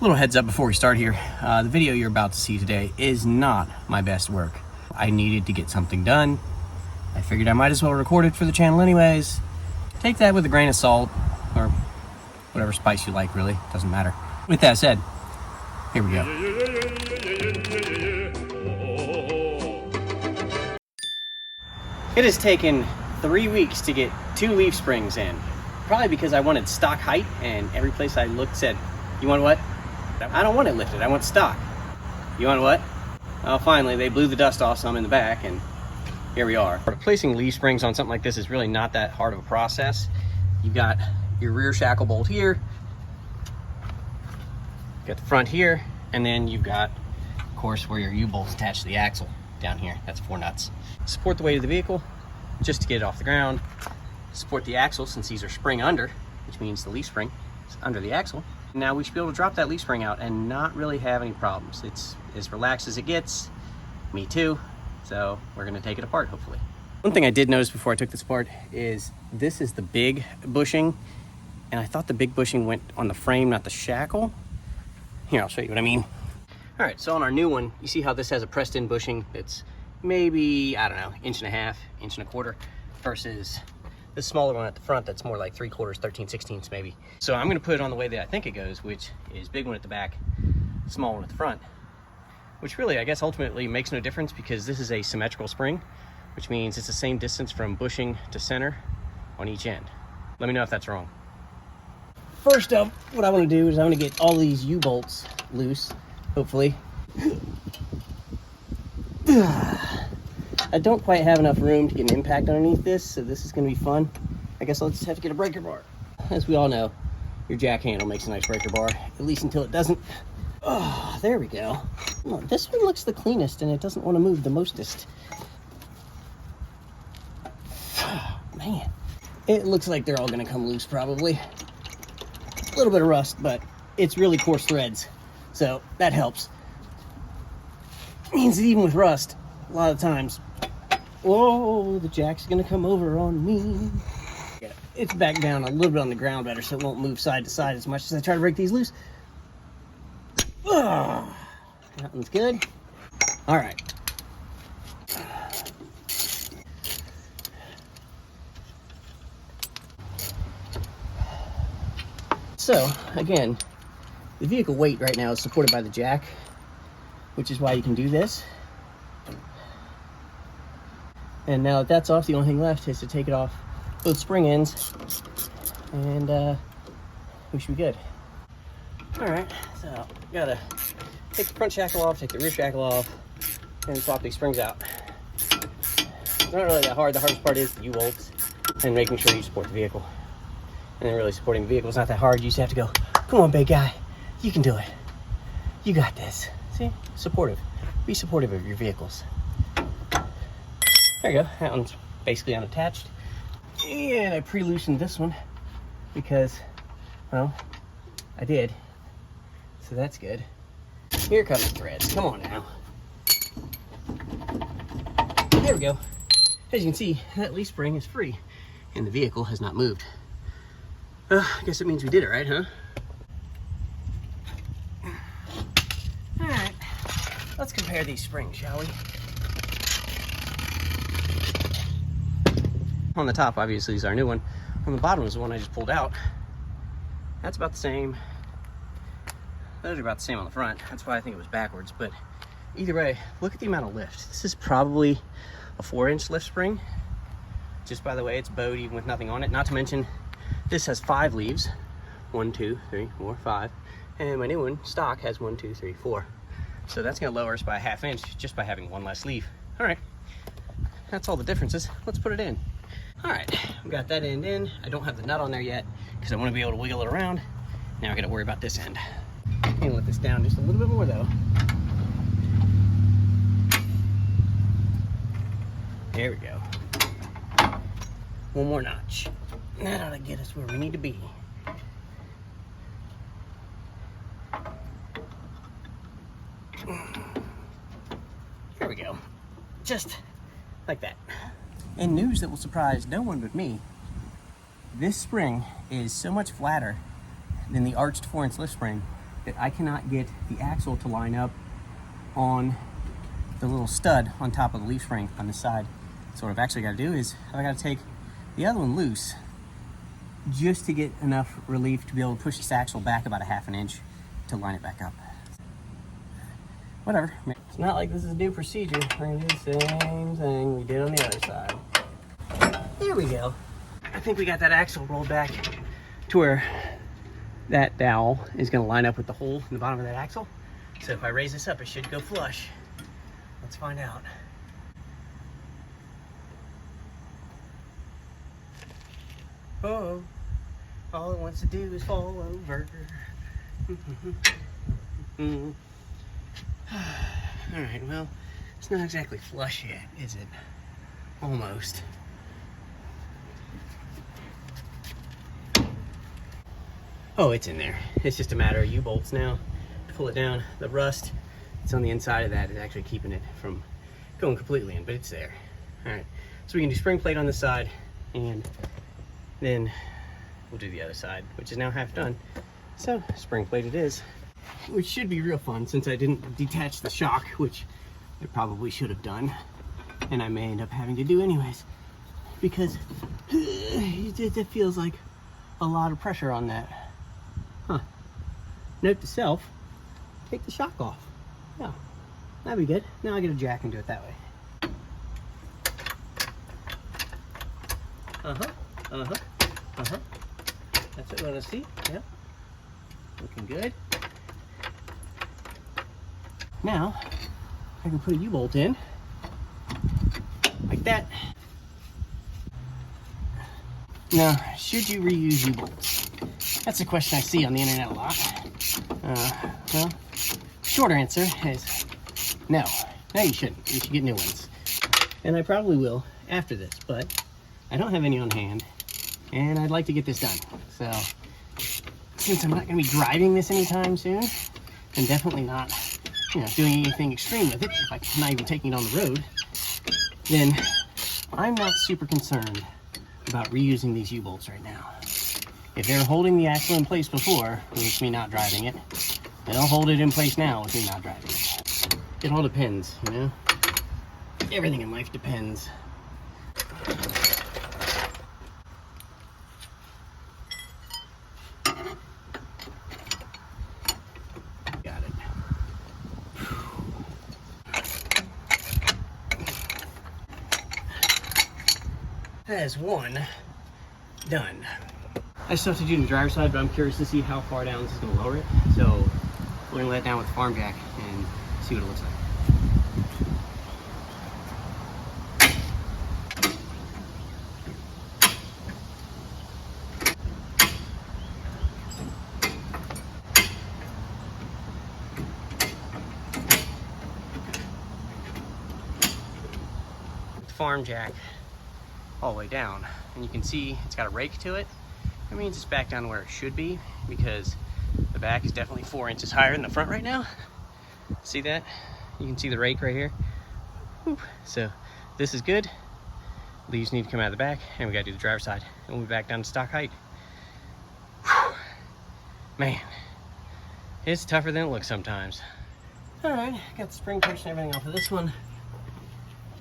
Little heads up before we start here. The video you're about to see today is not my best work. I needed to get something done. I figured I might as well record it for the channel anyways. Take that with a grain of salt, or whatever spice you like, really. Doesn't matter. With that said, here we go. It has taken 3 weeks to get 2 leaf springs in. Probably because I wanted stock height, and every place I looked said, "You want what?" I don't want it lifted, I want stock. "You want what?" Well, finally, they blew the dust off some in the back, and here we are. Placing leaf springs on something like this is really not that hard of a process. You've got your rear shackle bolt here, you've got the front here, and then you've got, of course, where your U-bolt's attached to the axle down here. That's 4 nuts. Support the weight of the vehicle just to get it off the ground. Support the axle since these are spring under, which means the leaf spring is under the axle. Now we should be able to drop that leaf spring out and not really have any problems. It's as relaxed as it gets. Me too. So we're gonna take it apart, hopefully. One thing I did notice before I took this apart is this is the big bushing, and I thought the big bushing went on the frame, not the shackle. Here, I'll show you what I mean. All right, so on our new one, you see how this has a pressed in bushing that's maybe, I don't know, 1.5 inches, 1.25 versus the smaller one at the front that's more like 3/4, 13/16 maybe. So I'm gonna put it on the way that I think it goes, which is big one at the back, small one at the front. Which really, I guess, ultimately makes no difference because this is a symmetrical spring, which means it's the same distance from bushing to center on each end. Let me know if that's wrong. First up, what I want to do is I want to get all these U-bolts loose, hopefully. I don't quite have enough room to get an impact underneath this, so this is going to be fun. I guess I'll just have to get a breaker bar. As we all know, your jack handle makes a nice breaker bar, at least until it doesn't. Oh, there we go. Oh, this one looks the cleanest and it doesn't want to move the mostest. Man, it looks like they're all going to come loose probably. A little bit of rust, but it's really coarse threads, so that helps. Means that even with rust, a lot of times, whoa, the jack's going to come over on me. Yeah, it's back down a little bit on the ground better, so it won't move side to side as much as I try to break these loose. Oh, that one's good. All right. So, again, the vehicle weight right now is supported by the jack, which is why you can do this. And now that that's off, the only thing left is to take it off both spring ends, and we should be good. All right, so gotta take the front shackle off, take the rear shackle off, and swap these springs out. It's not really that hard. The hardest part is the U-bolts and making sure you support the vehicle. And then really supporting the vehicle is not that hard. You just have to go, "Come on, big guy, you can do it. You got this." See, supportive. Be supportive of your vehicles. There you go. That one's basically unattached. And I pre-loosened this one because, well, I did. So that's good. Here come the threads. Come on now. There we go. As you can see, that leaf spring is free and the vehicle has not moved. I guess it means we did it right, huh? All right, let's compare these springs, shall we? On the top, obviously, is our new one. On the bottom is the one I just pulled out. That's about the same. Those are about the same on the front. That's why I think it was backwards. But either way, look at the amount of lift. This is probably a 4-inch lift spring. Just by the way, it's bowed even with nothing on it. Not to mention, this has 5 leaves. 1, 2, 3, 4, 5. And my new one, stock, has 1, 2, 3, 4. So that's gonna lower us by a 1/2 inch just by having 1 less leaf. All right, that's all the differences. Let's put it in. All right, we got that end in. I don't have the nut on there yet because I want to be able to wiggle it around. Now I got to worry about this end. I'm gonna let this down just a little bit more though. There we go. One more notch. That ought to get us where we need to be. There we go. Just like that. And news that will surprise no one but me, this spring is so much flatter than the arched 4-inch lift spring that I cannot get the axle to line up on the little stud on top of the leaf spring on this side. So what I've actually got to do is I got to take the other one loose just to get enough relief to be able to push this axle back about a ½ inch to line it back up. Whatever. It's not like this is a new procedure. We're going to do the same thing we did on the other side. There we go. I think we got that axle rolled back to where that dowel is going to line up with the hole in the bottom of that axle. So if I raise this up, it should go flush. Let's find out. Oh, all it wants to do is fall over. All right, well, it's not exactly flush yet, is it? Almost. Oh, it's in there. It's just a matter of U-bolts now to pull it down. The rust, it's on the inside of that, is actually keeping it from going completely in, but it's there. All right, so we can do spring plate on this side, and then we'll do the other side, which is now half done. So spring plate it is, which should be real fun since I didn't detach the shock, which I probably should have done, and I may end up having to do anyways, because it feels like a lot of pressure on that. Huh. Note to self, take the shock off. Yeah, that'd be good. Now I get a jack and do it that way. That's what we want to see. Yep. Looking good. Now, I can put a U-bolt in, like that. Now, should you reuse U-bolts? That's a question I see on the internet a lot. Well, short answer is no. No, you shouldn't. You should get new ones. And I probably will after this, but I don't have any on hand, and I'd like to get this done. So, since I'm not going to be driving this anytime soon, and definitely not, doing anything extreme with it, if I'm not even taking it on the road, then I'm not super concerned about reusing these U-bolts right now. If they're holding the axle in place before, with me not driving it, they'll hold it in place now with me not driving it. It all depends, Everything in life depends. Got it. That is one done. I still have to do the driver's side, but I'm curious to see how far down this is going to lower it. So we're going to let it down with the farm jack and see what it looks like. Farm jack all the way down, and you can see it's got a rake to it. That means it's back down to where it should be, because the back is definitely 4 inches higher than the front right now. See that? You can see the rake right here. Whew. So this is good. Leaves need to come out of the back, and we got to do the driver's side, and we'll be back down to stock height. Whew. Man, it's tougher than it looks sometimes. All right, got the spring push and everything off of this one.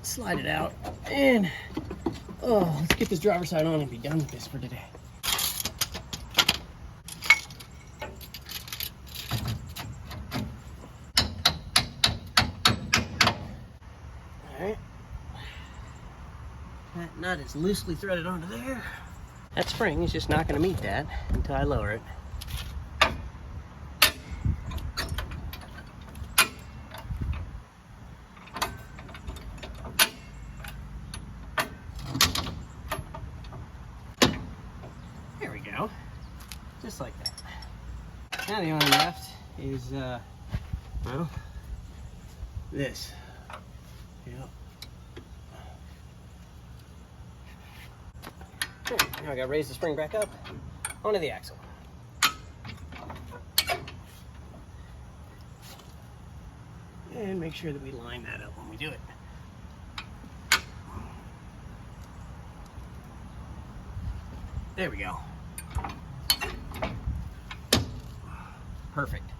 Slide it out, and let's get this driver's side on and be done with this for today. Alright, that nut is loosely threaded onto there. That spring is just not going to meet that until I lower it. Just like that. Now the only left is, well, this. Yep. Okay, now I gotta raise the spring back up onto the axle. And make sure that we line that up when we do it. There we go. Perfect.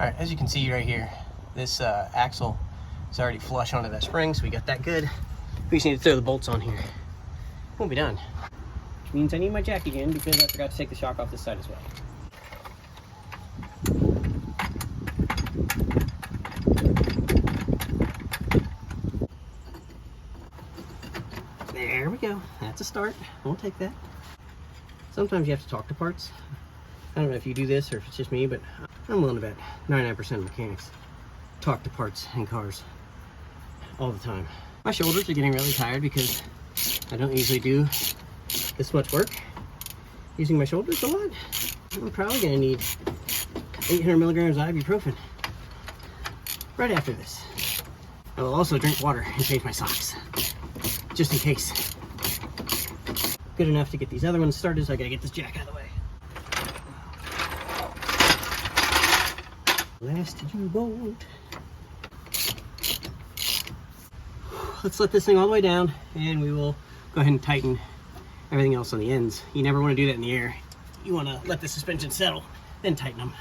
right, as you can see right here, this axle is already flush onto that spring, so we got that good. We just need to throw the bolts on here. We'll be done. Which means I need my jack again because I forgot to take the shock off this side as well. There we go. That's a start. We'll take that. Sometimes you have to talk to parts. I don't know if you do this or if it's just me, but I'm willing to bet 99% of mechanics talk to parts in cars all the time. My shoulders are getting really tired because I don't usually do this much work using my shoulders a lot. I'm probably gonna need 800 milligrams of ibuprofen right after this. I will also drink water and change my socks, just in case. Good enough to get these other ones started, so I gotta get this jack out of the way. Last you won't. Let's let this thing all the way down, and we will go ahead and tighten everything else on the ends. You never want to do that in the air. You want to let the suspension settle, then tighten them.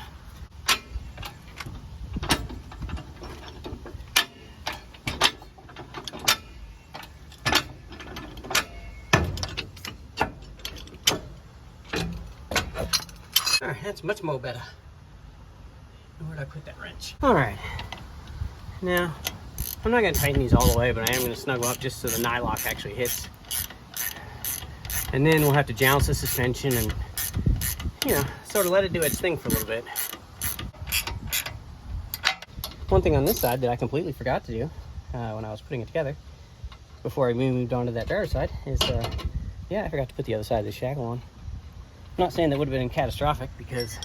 All right, that's much more better. Where'd I put that wrench? All right, now I'm not going to tighten these all the way, but I am going to snuggle up just so the nylock actually hits. And then we'll have to jounce the suspension and, you know, sort of let it do its thing for a little bit. One thing on this side that I completely forgot to do when I was putting it together, before I moved on to that driver's side, is, yeah, I forgot to put the other side of the shackle on. I'm not saying that would have been catastrophic because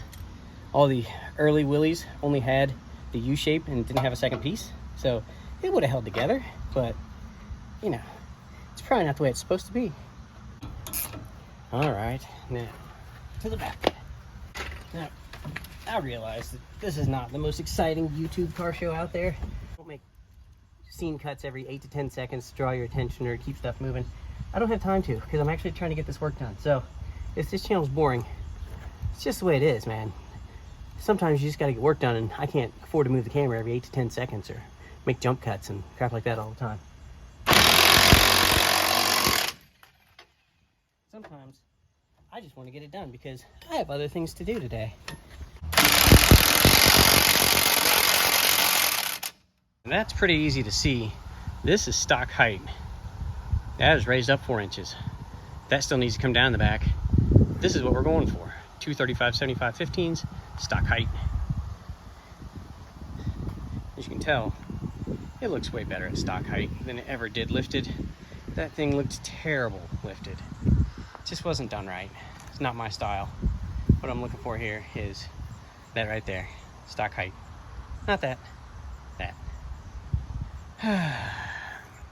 all the early Willys only had the U shape and didn't have a second piece. So it would have held together, but, you know, it's probably not the way it's supposed to be. All right, now to the back. Now, I realize that this is not the most exciting YouTube car show out there. Don't make scene cuts every 8 to 10 seconds to draw your attention or keep stuff moving. I don't have time to because I'm actually trying to get this work done. So if this channel's boring, it's just the way it is, man. Sometimes you just got to get work done, and I can't afford to move the camera every 8 to 10 seconds or make jump cuts and crap like that all the time. Sometimes I just want to get it done because I have other things to do today. And that's pretty easy to see. This is stock height. That is raised up 4 inches. That still needs to come down in the back. This is what we're going for. 235/75 15s, stock height. As you can tell, it looks way better at stock height than it ever did lifted. That thing looked terrible lifted. It just wasn't done right. It's not my style. What I'm looking for here is that right there, stock height. Not that, that.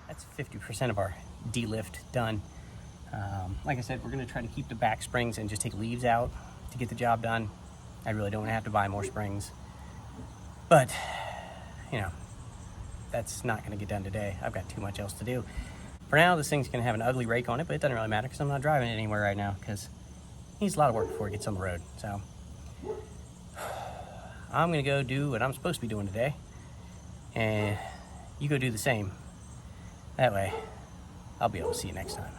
That's 50% of our D-lift done. Like I said, we're gonna try to keep the back springs and just take leaves out to get the job done. I really don't have to buy more springs. But, you know, that's not gonna get done today. I've got too much else to do. For now, this thing's gonna have an ugly rake on it, but it doesn't really matter because I'm not driving it anywhere right now because it needs a lot of work before it gets on the road. So, I'm gonna go do what I'm supposed to be doing today, and you go do the same. That way, I'll be able to see you next time.